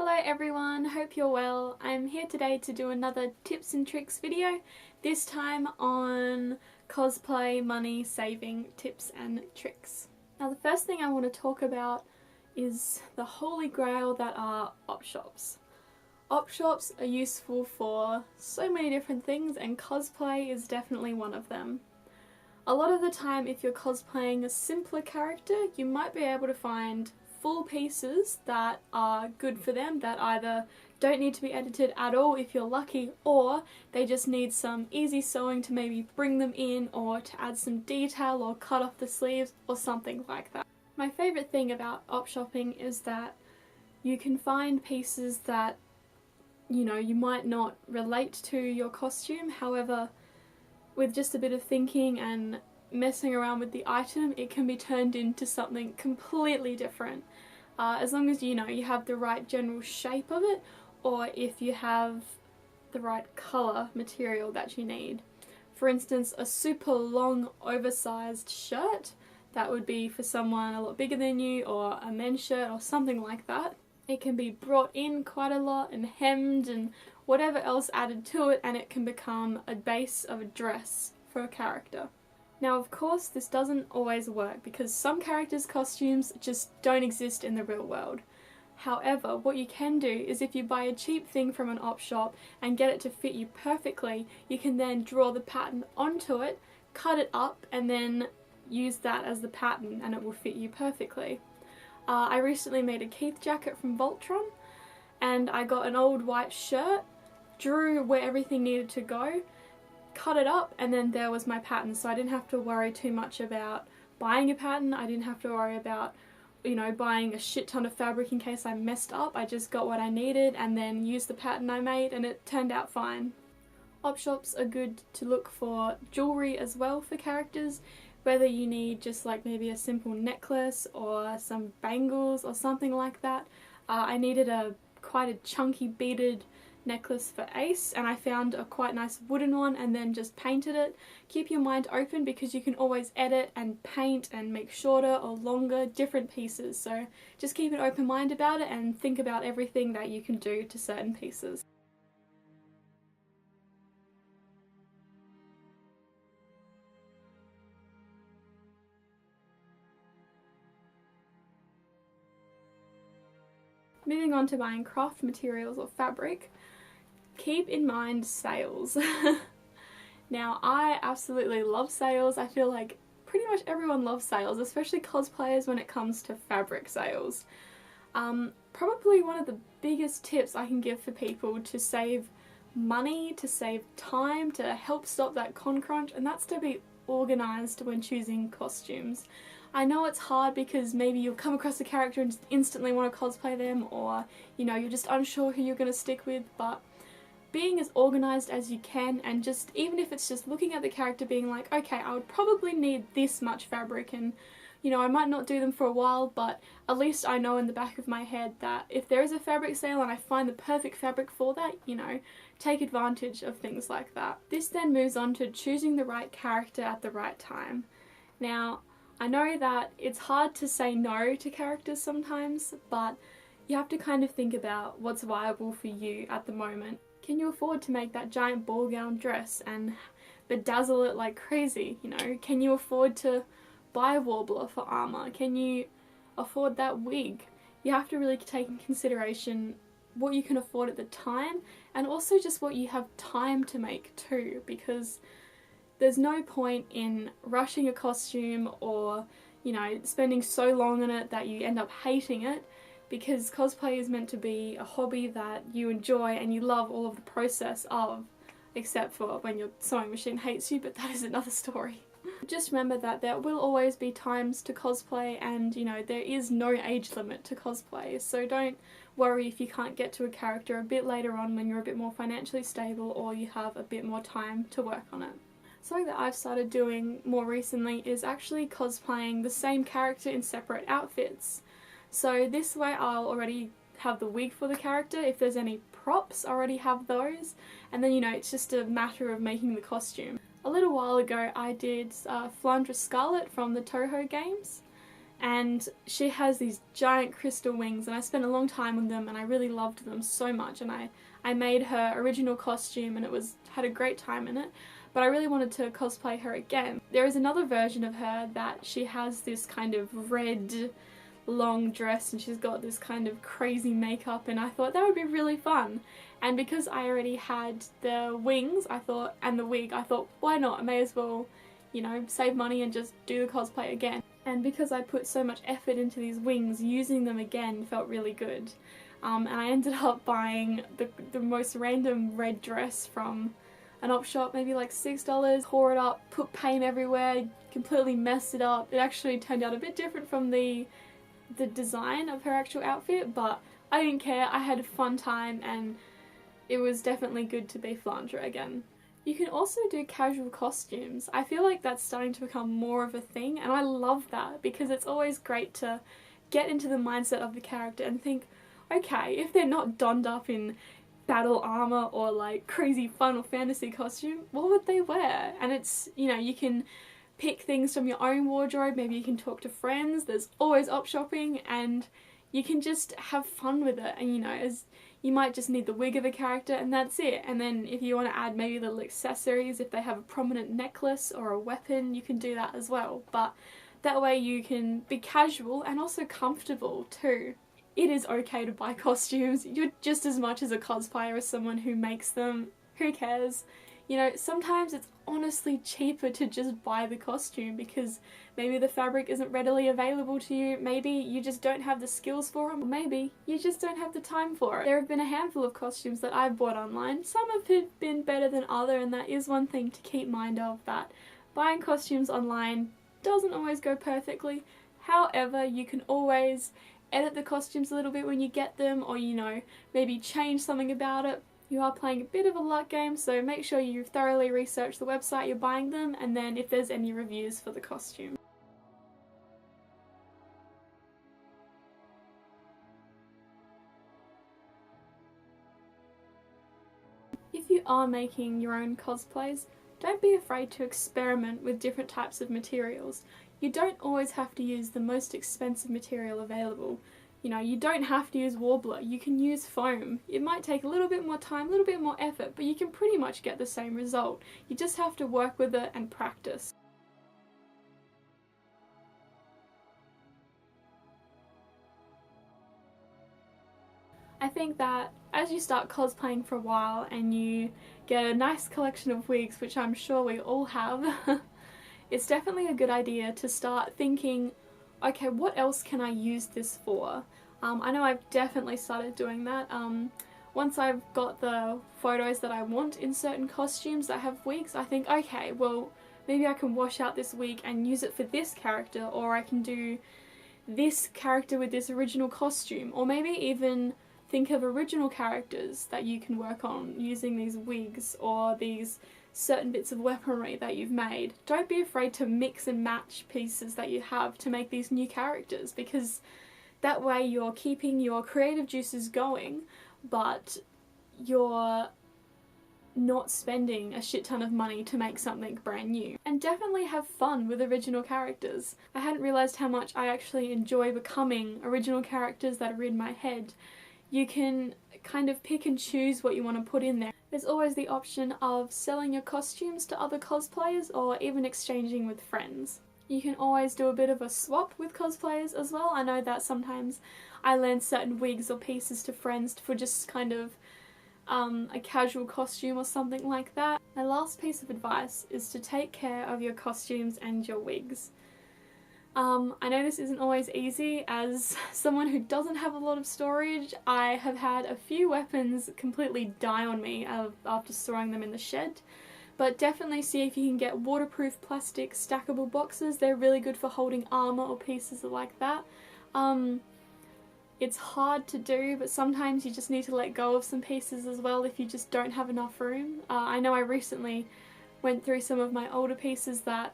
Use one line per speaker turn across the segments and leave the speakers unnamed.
Hello everyone, hope you're well. I'm here today to do another tips and tricks video, this time on cosplay money saving tips and tricks. Now the first thing I want to talk about is the holy grail that are op shops. Op shops are useful for so many different things and cosplay is definitely one of them. A lot of the time if you're cosplaying a simpler character, you might be able to find full pieces that are good for them, that either don't need to be edited at all if you're lucky, or they just need some easy sewing to maybe bring them in or to add some detail or cut off the sleeves or something like that. My favourite thing about op shopping is that you can find pieces that you might not relate to your costume, however with just a bit of thinking and messing around with the item, it can be turned into something completely different. As long as you have the right general shape of it, or if you have the right colour material that you need. For instance, a super long oversized shirt, that would be for someone a lot bigger than you, or a men's shirt or something like that. It can be brought in quite a lot and hemmed and whatever else added to it, and it can become a base of a dress for a character. Now of course this doesn't always work because some characters' costumes just don't exist in the real world. However, what you can do is if you buy a cheap thing from an op shop and get it to fit you perfectly, you can then draw the pattern onto it, cut it up, and then use that as the pattern and it will fit you perfectly. I recently made a Keith jacket from Voltron and I got an old white shirt, drew where everything needed to go, cut it up, and then there was my pattern, so I didn't have to worry too much about buying a pattern. I didn't have to worry about buying a shit ton of fabric in case I messed up. I just got what I needed and then used the pattern I made and it turned out fine. Op shops are good to look for jewellery as well for characters, whether you need just like maybe a simple necklace or some bangles or something like that. I needed quite a chunky beaded necklace for Ace and I found a quite nice wooden one and then just painted it. Keep your mind open because you can always edit and paint and make shorter or longer different pieces, so just keep an open mind about it and think about everything that you can do to certain pieces. Moving on to buying craft materials or fabric, keep in mind sales. Now I absolutely love sales. I feel like pretty much everyone loves sales, especially cosplayers when it comes to fabric sales. Probably one of the biggest tips I can give for people to save money, to save time, to help stop that con crunch, and that's to be organised when choosing costumes. I know it's hard because maybe you'll come across a character and just instantly want to cosplay them, or you're just unsure who you're going to stick with, but being as organised as you can, and just even if it's just looking at the character being like, okay, I would probably need this much fabric and I might not do them for a while, but at least I know in the back of my head that if there is a fabric sale and I find the perfect fabric for that, take advantage of things like that. This then moves on to choosing the right character at the right time. Now I know that it's hard to say no to characters sometimes, but you have to kind of think about what's viable for you at the moment. Can you afford to make that giant ball gown dress and bedazzle it like crazy? Can you afford to buy a warbler for armour? Can you afford that wig? You have to really take in consideration what you can afford at the time, and also just what you have time to make too, because there's no point in rushing a costume or, spending so long on it that you end up hating it, because cosplay is meant to be a hobby that you enjoy and you love all of the process of, except for when your sewing machine hates you, but that is another story. Just remember that there will always be times to cosplay, and there is no age limit to cosplay, so don't worry if you can't get to a character a bit later on when you're a bit more financially stable or you have a bit more time to work on it. Something that I've started doing more recently is actually cosplaying the same character in separate outfits. So this way I'll already have the wig for the character. If there's any props, I already have those, and then it's just a matter of making the costume. A little while ago I did Flandra Scarlet from the Toho games, and she has these giant crystal wings, and I spent a long time on them and I really loved them so much, and I made her original costume and had a great time in it, but I really wanted to cosplay her again. There is another version of her that she has this kind of red long dress and she's got this kind of crazy makeup, and I thought that would be really fun. And because I already had the wings, and the wig, I thought, why not? I may as well, you know, save money and just do the cosplay again. And because I put so much effort into these wings, using them again felt really good. And I ended up buying the most random red dress from an op shop, maybe like $6, tore it up, put paint everywhere, completely messed it up. It actually turned out a bit different from the design of her actual outfit, but I didn't care. I had a fun time and it was definitely good to be Flandre again. You can also do casual costumes. I feel like that's starting to become more of a thing, and I love that because it's always great to get into the mindset of the character and think, okay, if they're not donned up in battle armor or like crazy Final Fantasy costume, what would they wear? And it's, you know, you can pick things from your own wardrobe, maybe you can talk to friends, there's always op shopping, and you can just have fun with it. And you know, as you might just need the wig of a character and that's it. And then if you want to add maybe little accessories, if they have a prominent necklace or a weapon, you can do that as well. But that way you can be casual and also comfortable too. It is okay to buy costumes. You're just as much as a cosplayer as someone who makes them. Who cares? You know, sometimes it's honestly cheaper to just buy the costume because maybe the fabric isn't readily available to you, maybe you just don't have the skills for them, or maybe you just don't have the time for it. There have been a handful of costumes that I've bought online. Some have been better than others, and that is one thing to keep mind of, that buying costumes online doesn't always go perfectly. However, you can always edit the costumes a little bit when you get them, or you know, maybe change something about it. You are playing a bit of a luck game, so make sure you thoroughly research the website you're buying them, and then if there's any reviews for the costume. If you are making your own cosplays, don't be afraid to experiment with different types of materials. You don't always have to use the most expensive material available. You know, you don't have to use Warbler, you can use foam. It might take a little bit more time, a little bit more effort, but you can pretty much get the same result. You just have to work with it and practice. I think that as you start cosplaying for a while and you get a nice collection of wigs, which I'm sure we all have, it's definitely a good idea to start thinking, okay, what else can I use this for? I know I've definitely started doing that. Once I've got the photos that I want in certain costumes that have wigs, I think, okay, well, maybe I can wash out this wig and use it for this character, or I can do this character with this original costume, or maybe even think of original characters that you can work on using these wigs or these certain bits of weaponry that you've made. Don't be afraid to mix and match pieces that you have to make these new characters, because that way you're keeping your creative juices going, but you're not spending a shit ton of money to make something brand new. And definitely have fun with original characters. I hadn't realised how much I actually enjoy becoming original characters that are in my head. You can kind of pick and choose what you want to put in there. There's always the option of selling your costumes to other cosplayers or even exchanging with friends. You can always do a bit of a swap with cosplayers as well. I know that sometimes I lend certain wigs or pieces to friends for just kind of a casual costume or something like that. My last piece of advice is to take care of your costumes and your wigs. I know this isn't always easy. As someone who doesn't have a lot of storage, I have had a few weapons completely die on me after storing them in the shed. But definitely see if you can get waterproof plastic stackable boxes. They're really good for holding armor or pieces like that. It's hard to do, but sometimes you just need to let go of some pieces as well if you just don't have enough room. I know I recently went through some of my older pieces that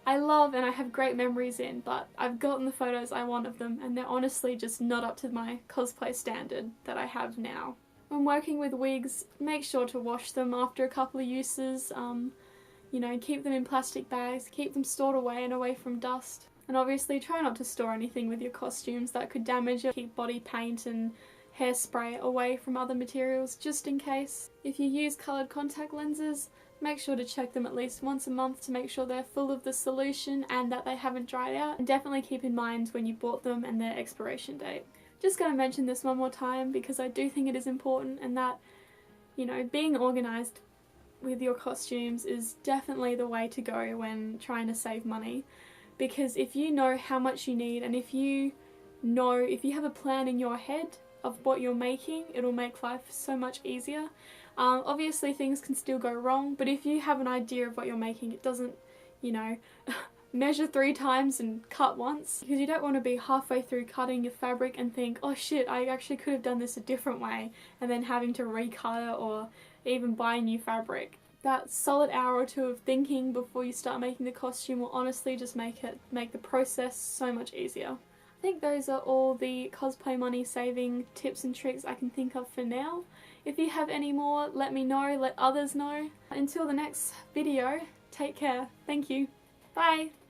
I love and I have great memories in, but I've gotten the photos I want of them and they're honestly just not up to my cosplay standard that I have now. When working with wigs, make sure to wash them after a couple of uses. You know, keep them in plastic bags, keep them stored away and away from dust. And obviously try not to store anything with your costumes that could damage it. Keep body paint and hairspray away from other materials just in case. If you use coloured contact lenses, make sure to check them at least once a month to make sure they're full of the solution and that they haven't dried out. And definitely keep in mind when you bought them and their expiration date. Just going to mention this one more time because I do think it is important, and that, you know, being organised with your costumes is definitely the way to go when trying to save money. Because if you know how much you need, and if you have a plan in your head of what you're making, it'll make life so much easier. Obviously things can still go wrong, but if you have an idea of what you're making, it doesn't, you know, measure 3 times and cut once, because you don't want to be halfway through cutting your fabric and think, oh shit, I actually could have done this a different way, and then having to recut it or even buy new fabric. That solid hour or 2 of thinking before you start making the costume will honestly just make the process so much easier. I think those are all the cosplay money saving tips and tricks I can think of for now. If you have any more, let me know, let others know. Until the next video, take care. Thank you. Bye!